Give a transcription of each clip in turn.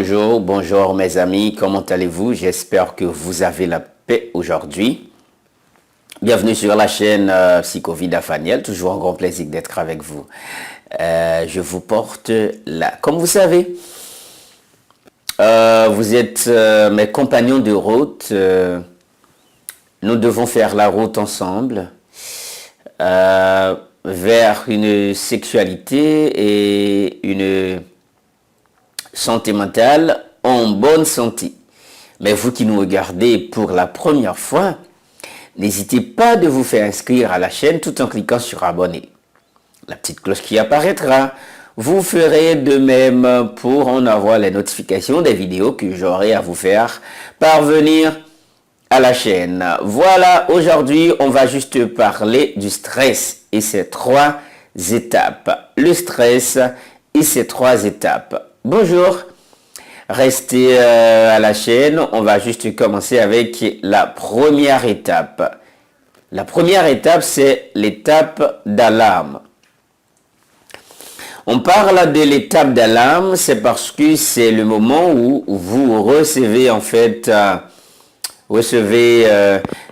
bonjour, bonjour mes amis, comment allez-vous? J'espère que vous avez la paix aujourd'hui. Bienvenue sur la chaîne Psychovis Dafaniel, toujours un grand plaisir d'être avec vous. Je vous porte là, comme vous savez, vous êtes mes compagnons de route. Nous devons faire la route ensemble vers une sexualité et une santé mentale en bonne santé. Mais vous qui nous regardez pour la première fois, n'hésitez pas de vous faire inscrire à la chaîne tout en cliquant sur abonner. La petite cloche qui apparaîtra. Vous ferez de même pour en avoir les notifications des vidéos que j'aurai à vous faire parvenir à la chaîne. Voilà, aujourd'hui, on va juste parler du stress et ses 3 étapes. Le stress et ses 3 étapes. Bonjour, restez à la chaîne. On va juste commencer avec la première étape. La première étape, c'est l'étape d'alarme. On parle de l'étape d'alarme, c'est parce que c'est le moment où vous recevez en fait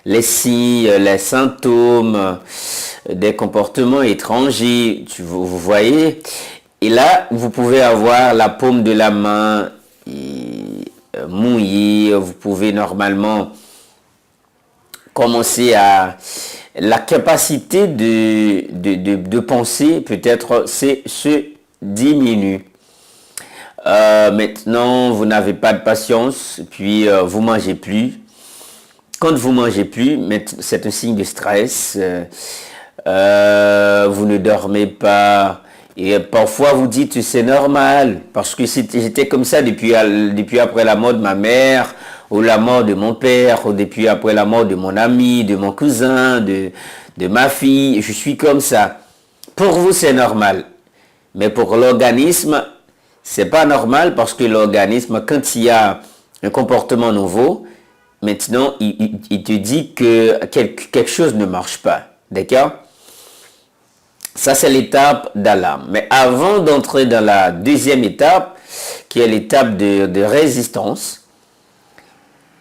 les signes, les symptômes des comportements étrangers, vous voyez. Et là, vous pouvez avoir la paume de la main mouillée. Vous pouvez normalement commencer à... La capacité de penser, peut-être, se diminue. Maintenant, vous n'avez pas de patience, puis vous mangez plus. Quand vous mangez plus, c'est un signe de stress. Vous ne dormez pas. Et parfois vous dites c'est normal parce que j'étais comme ça depuis après la mort de ma mère ou la mort de mon père ou depuis après la mort de mon ami, de mon cousin, de ma fille. Je suis comme ça. Pour vous c'est normal. Mais pour l'organisme, c'est pas normal parce que l'organisme, quand il y a un comportement nouveau, maintenant il te dit que quelque chose ne marche pas. D'accord? Ça, c'est l'étape d'alarme. Mais avant d'entrer dans la deuxième étape, qui est l'étape de résistance,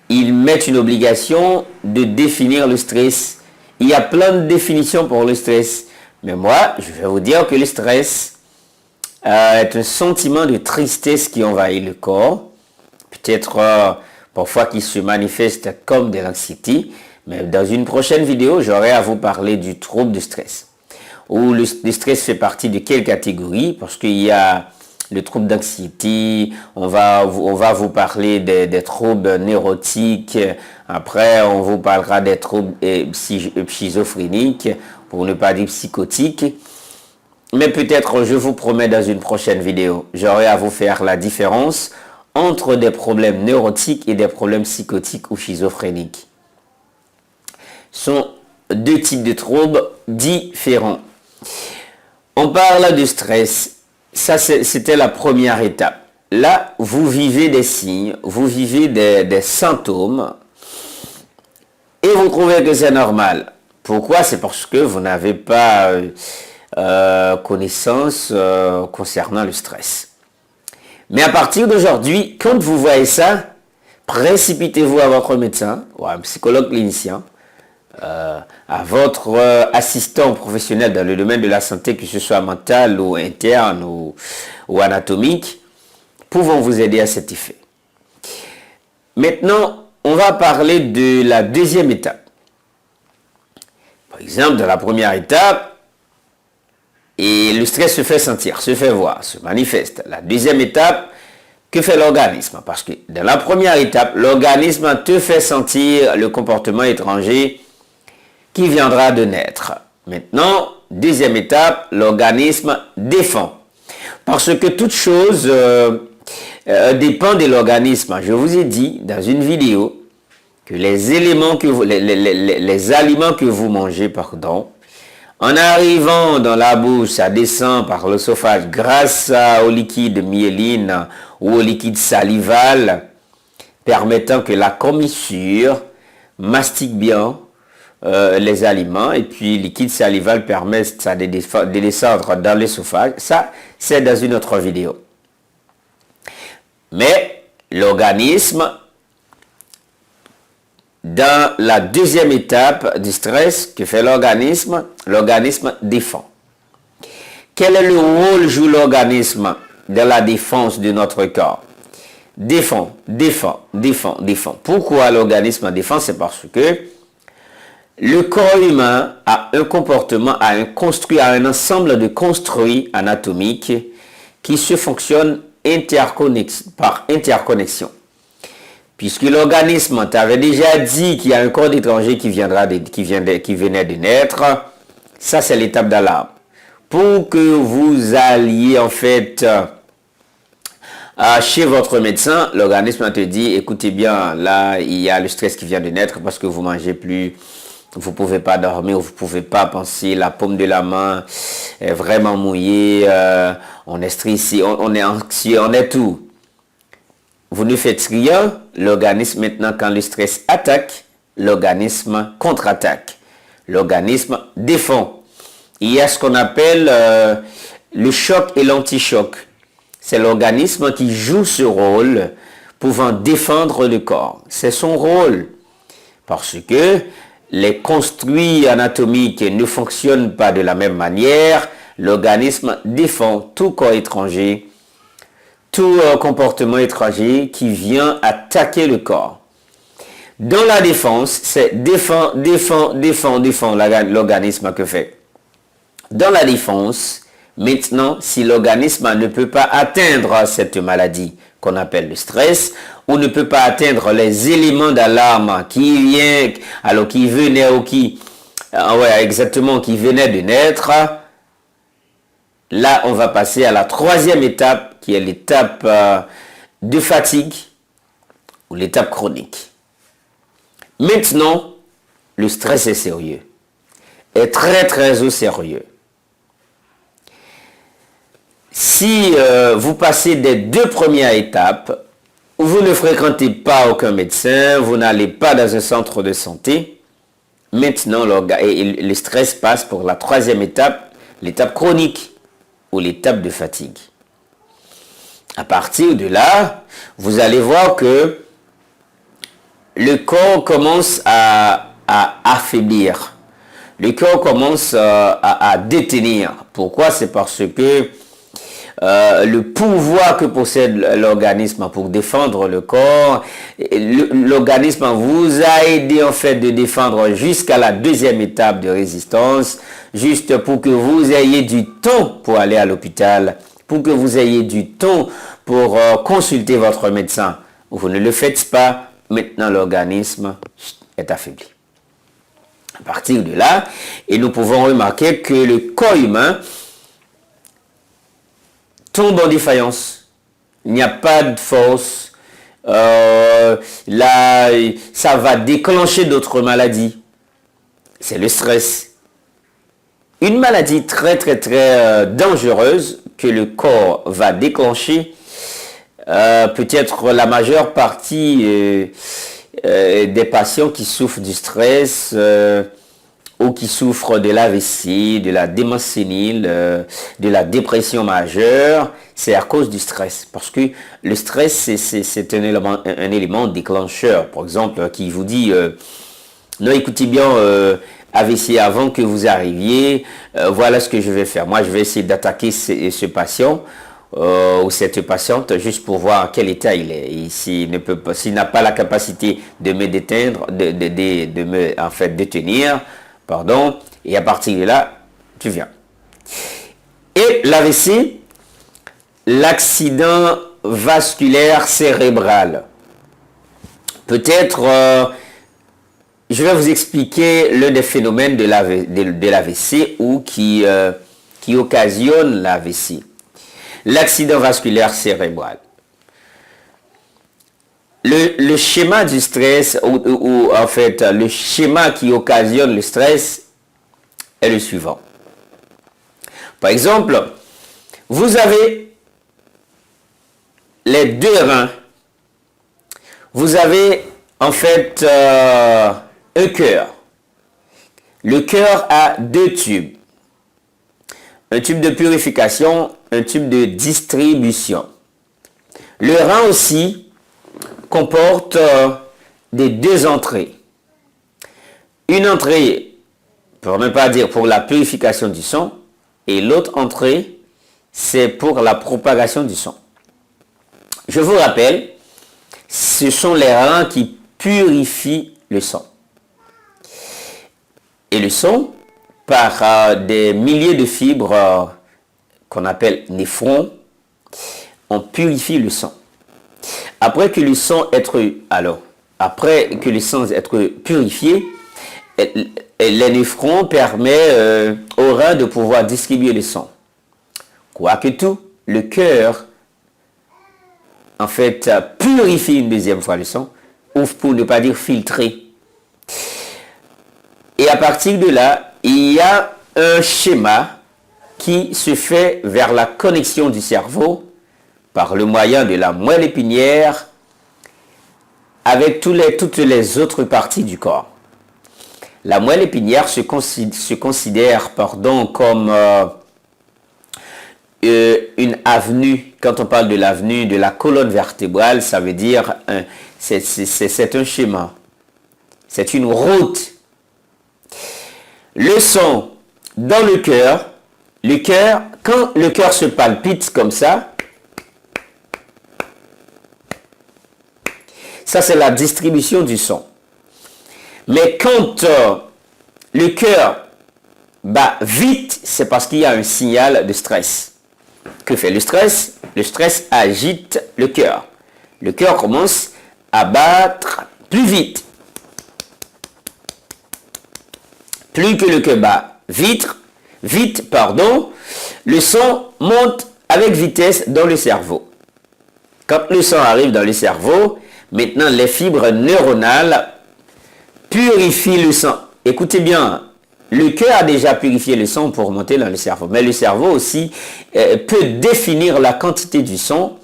ils mettent une obligation de définir le stress. Il y a plein de définitions pour le stress. Mais moi, je vais vous dire que le stress est un sentiment de tristesse qui envahit le corps. Peut-être parfois qui se manifeste comme de l'anxiété. Mais dans une prochaine vidéo, j'aurai à vous parler du trouble de stress. Où le stress fait partie de quelle catégorie? Parce qu'il y a le trouble d'anxiété, on va vous parler des troubles neurotiques, après on vous parlera des troubles schizophréniques, pour ne pas dire psychotiques. Mais peut-être, je vous promets dans une prochaine vidéo, j'aurai à vous faire la différence entre des problèmes neurotiques et des problèmes psychotiques ou schizophréniques. Ce sont 2 types de troubles différents. On parle de stress. Ça, c'était la première étape. Là, vous vivez des signes, vous vivez des symptômes et vous trouvez que c'est normal. Pourquoi? C'est parce que vous n'avez pas connaissance concernant le stress. Mais à partir d'aujourd'hui, quand vous voyez ça, précipitez-vous à votre médecin ou à un psychologue clinicien, à votre assistant professionnel dans le domaine de la santé, que ce soit mental ou interne ou anatomique, pouvons vous aider à cet effet. Maintenant, on va parler de la deuxième étape. Par exemple, dans la première étape, et le stress se fait sentir, se fait voir, se manifeste. La deuxième étape, que fait l'organisme? Parce que dans la première étape, l'organisme te fait sentir le comportement étranger qui viendra de naître. Maintenant, deuxième étape, l'organisme défend. Parce que toute chose dépend de l'organisme. Je vous ai dit dans une vidéo que les aliments que vous mangez, en arrivant dans la bouche, ça descend par l'œsophage grâce au liquide myéline ou au liquide salival, permettant que la commissure mastique bien les aliments, et puis le liquide salival permet ça de descendre dans l'œsophage. Ça, c'est dans une autre vidéo. Mais l'organisme, dans la deuxième étape du stress que fait l'organisme défend. Quel est le rôle joue l'organisme dans la défense de notre corps? Défend. Pourquoi l'organisme défend? C'est parce que le corps humain a un comportement, a un ensemble de construits anatomiques qui se fonctionnent par interconnexion. Puisque l'organisme t'avait déjà dit qu'il y a un corps d'étranger qui venait de naître, ça c'est l'étape d'alarme. Pour que vous alliez en fait chez votre médecin, l'organisme te dit, écoutez bien, là il y a le stress qui vient de naître parce que vous mangez plus, vous pouvez pas dormir, vous pouvez pas penser, la paume de la main est vraiment mouillée, on est stressé, on est anxieux, on est tout. Vous ne faites rien, l'organisme maintenant quand le stress attaque, l'organisme contre-attaque, l'organisme défend. Il y a ce qu'on appelle le choc et l'anti-choc. C'est l'organisme qui joue ce rôle pouvant défendre le corps. C'est son rôle parce que les construits anatomiques ne fonctionnent pas de la même manière. L'organisme défend tout corps étranger, tout comportement étranger qui vient attaquer le corps. Dans la défense, c'est défend l'organisme que fait. Dans la défense, maintenant, si l'organisme ne peut pas atteindre cette maladie qu'on appelle le stress, ou ne peut pas atteindre les éléments d'alarme qui venaient de naître, là, on va passer à la troisième étape, qui est l'étape de fatigue ou l'étape chronique. Maintenant, le stress est sérieux, est très très au sérieux. Si vous passez des deux premières étapes, vous ne fréquentez pas aucun médecin, vous n'allez pas dans un centre de santé, maintenant le stress passe pour la troisième étape, l'étape chronique ou l'étape de fatigue. À partir de là, vous allez voir que le corps commence à affaiblir. Le corps commence à détenir. Pourquoi? C'est parce que le pouvoir que possède l'organisme pour défendre le corps, l'organisme vous a aidé en fait de défendre jusqu'à la deuxième étape de résistance, juste pour que vous ayez du temps pour aller à l'hôpital, pour que vous ayez du temps pour consulter votre médecin. Vous ne le faites pas, maintenant l'organisme est affaibli. À partir de là, et nous pouvons remarquer que le corps humain tombe en défaillance. Il n'y a pas de force. Là, ça va déclencher d'autres maladies. C'est le stress. Une maladie très très très dangereuse que le corps va déclencher, peut-être la majeure partie des patients qui souffrent du stress ou qui souffrent de l'AVC, de la démence sénile, de la dépression majeure, c'est à cause du stress. Parce que le stress, c'est un élément déclencheur. Par exemple, qui vous dit, non, écoutez bien, AVC avant que vous arriviez, voilà ce que je vais faire. Moi, je vais essayer d'attaquer ce patient ou cette patiente juste pour voir à quel état il est. Et s'il n'a pas la capacité de me déteindre, de me en fait détenir, pardon, et à partir de là, tu viens. Et l'AVC, l'accident vasculaire cérébral. Peut-être, je vais vous expliquer l'un des phénomènes de l'AVC ou qui occasionne l'AVC. L'accident vasculaire cérébral. Le schéma du stress, ou en fait le schéma qui occasionne le stress est le suivant. Par exemple, vous avez les deux reins. Vous avez en fait un cœur. Le cœur a deux tubes. Un tube de purification, un tube de distribution. Le rein aussi comporte des deux entrées. Une entrée, pour ne pas dire pour la purification du son, et l'autre entrée, c'est pour la propagation du son. Je vous rappelle, ce sont les reins qui purifient le son. Et le son, par des milliers de fibres qu'on appelle néphrons, on purifie le sang. Après que le sang être purifié, les néphrons permettent aux reins de pouvoir distribuer le sang. Quoique tout, le cœur, en fait, purifie une deuxième fois le sang, ou pour ne pas dire filtrer. Et à partir de là, il y a un schéma qui se fait vers la connexion du cerveau par le moyen de la moelle épinière avec toutes les autres parties du corps. La moelle épinière se considère comme une avenue. Quand on parle de l'avenue de la colonne vertébrale, ça veut dire c'est un schéma. C'est une route. Le son dans le cœur, quand le cœur se palpite comme ça c'est la distribution du son. Mais quand le cœur bat vite, c'est parce qu'il y a un signal de stress. Que fait le stress? Le stress agite le cœur. Le cœur commence à battre plus vite. Plus que le cœur bat vite, le son monte avec vitesse dans le cerveau. Quand le son arrive dans le cerveau, maintenant les fibres neuronales purifient le sang. Écoutez bien, le cœur a déjà purifié le sang pour monter dans le cerveau, mais le cerveau aussi peut définir la quantité du son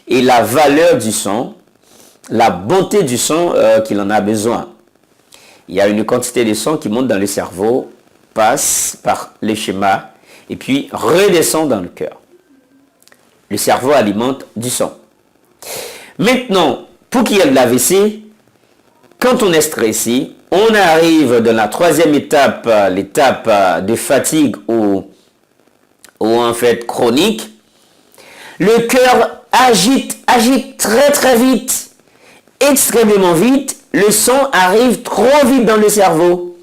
et la valeur du son, la bonté du son qu'il en a besoin. Il y a une quantité de son qui monte dans le cerveau, passe par les schémas et puis redescend dans le cœur. Le cerveau alimente du son. Maintenant, pour qu'il y ait de l'AVC, quand on est stressé, on arrive dans la troisième étape, l'étape de fatigue ou en fait chronique. Le cœur agite très très vite, extrêmement vite. Le sang arrive trop vite dans le cerveau.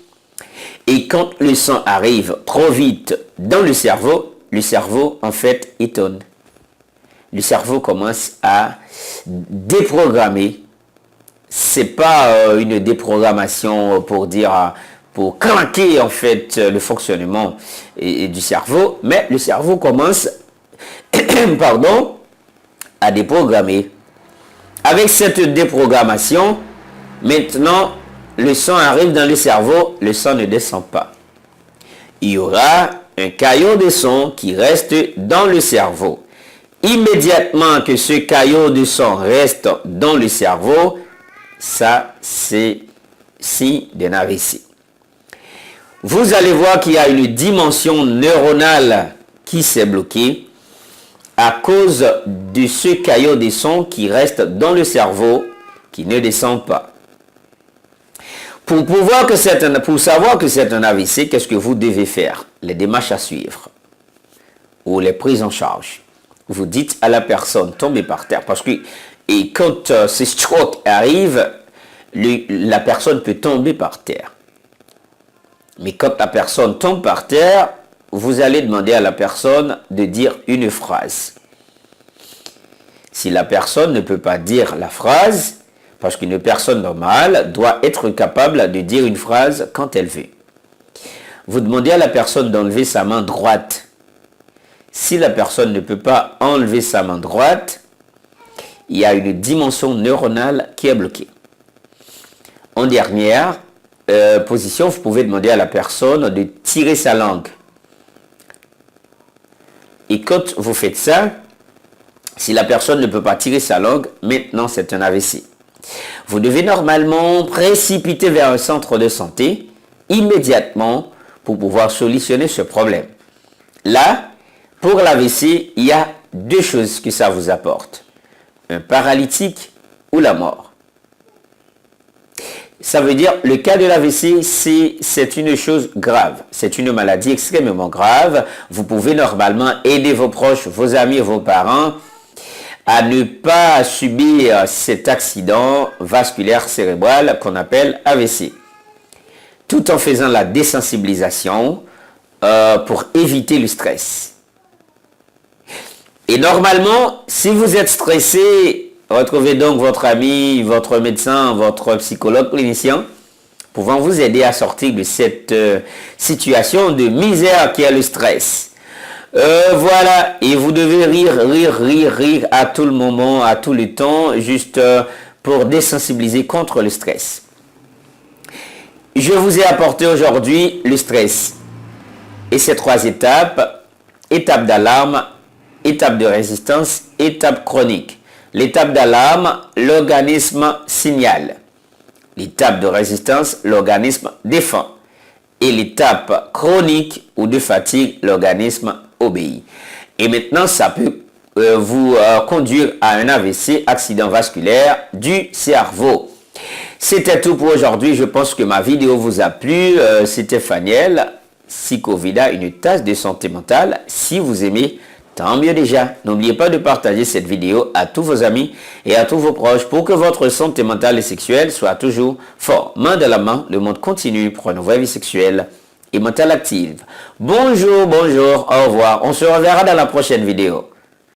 Et quand le sang arrive trop vite dans le cerveau en fait étonne. Le cerveau commence à déprogrammer. C'est pas une déprogrammation pour craquer en fait le fonctionnement du cerveau, mais le cerveau commence à déprogrammer. Avec cette déprogrammation, maintenant le sang arrive dans le cerveau, le sang ne descend pas. Il y aura un caillot de son qui reste dans le cerveau. Immédiatement que ce caillot de sang reste dans le cerveau, ça c'est signe d'un AVC. Vous allez voir qu'il y a une dimension neuronale qui s'est bloquée à cause de ce caillot de son qui reste dans le cerveau, qui ne descend pas. Pour savoir que c'est un AVC, qu'est-ce que vous devez faire? Les démarches à suivre ou les prises en charge. Vous dites à la personne, tombez par terre, parce que quand ce stroke arrive, la personne peut tomber par terre. Mais quand la personne tombe par terre, vous allez demander à la personne de dire une phrase. Si la personne ne peut pas dire la phrase, parce qu'une personne normale doit être capable de dire une phrase quand elle veut. Vous demandez à la personne d'enlever sa main droite. Si la personne ne peut pas enlever sa main droite, il y a une dimension neuronale qui est bloquée. En dernière position, vous pouvez demander à la personne de tirer sa langue. Et quand vous faites ça, si la personne ne peut pas tirer sa langue, maintenant c'est un AVC. Vous devez normalement précipiter vers un centre de santé immédiatement pour pouvoir solutionner ce problème. Là, pour l'AVC, il y a deux choses que ça vous apporte. Un paralytique ou la mort. Ça veut dire, le cas de l'AVC, c'est une chose grave. C'est une maladie extrêmement grave. Vous pouvez normalement aider vos proches, vos amis et vos parents à ne pas subir cet accident vasculaire cérébral qu'on appelle AVC. Tout en faisant la désensibilisation pour éviter le stress. Et normalement, si vous êtes stressé, retrouvez donc votre ami, votre médecin, votre psychologue clinicien, pouvant vous aider à sortir de cette situation de misère qui est le stress. Voilà, et vous devez rire à tout le moment, à tout le temps, juste pour désensibiliser contre le stress. Je vous ai apporté aujourd'hui le stress et ces 3 étapes: étape d'alarme, étape de résistance, étape chronique. L'étape d'alarme, l'organisme signale. L'étape de résistance, l'organisme défend. Et l'étape chronique ou de fatigue, l'organisme obéit. Et maintenant, ça peut vous conduire à un AVC, accident vasculaire du cerveau. C'était tout pour aujourd'hui. Je pense que ma vidéo vous a plu. C'était Faniel, Psychovida, une tasse de santé mentale. Si vous aimez, tant mieux déjà. N'oubliez pas de partager cette vidéo à tous vos amis et à tous vos proches pour que votre santé mentale et sexuelle soit toujours fort. Main dans la main, le monde continue pour une vraie vie sexuelle et mentale active. Bonjour, au revoir. On se reverra dans la prochaine vidéo.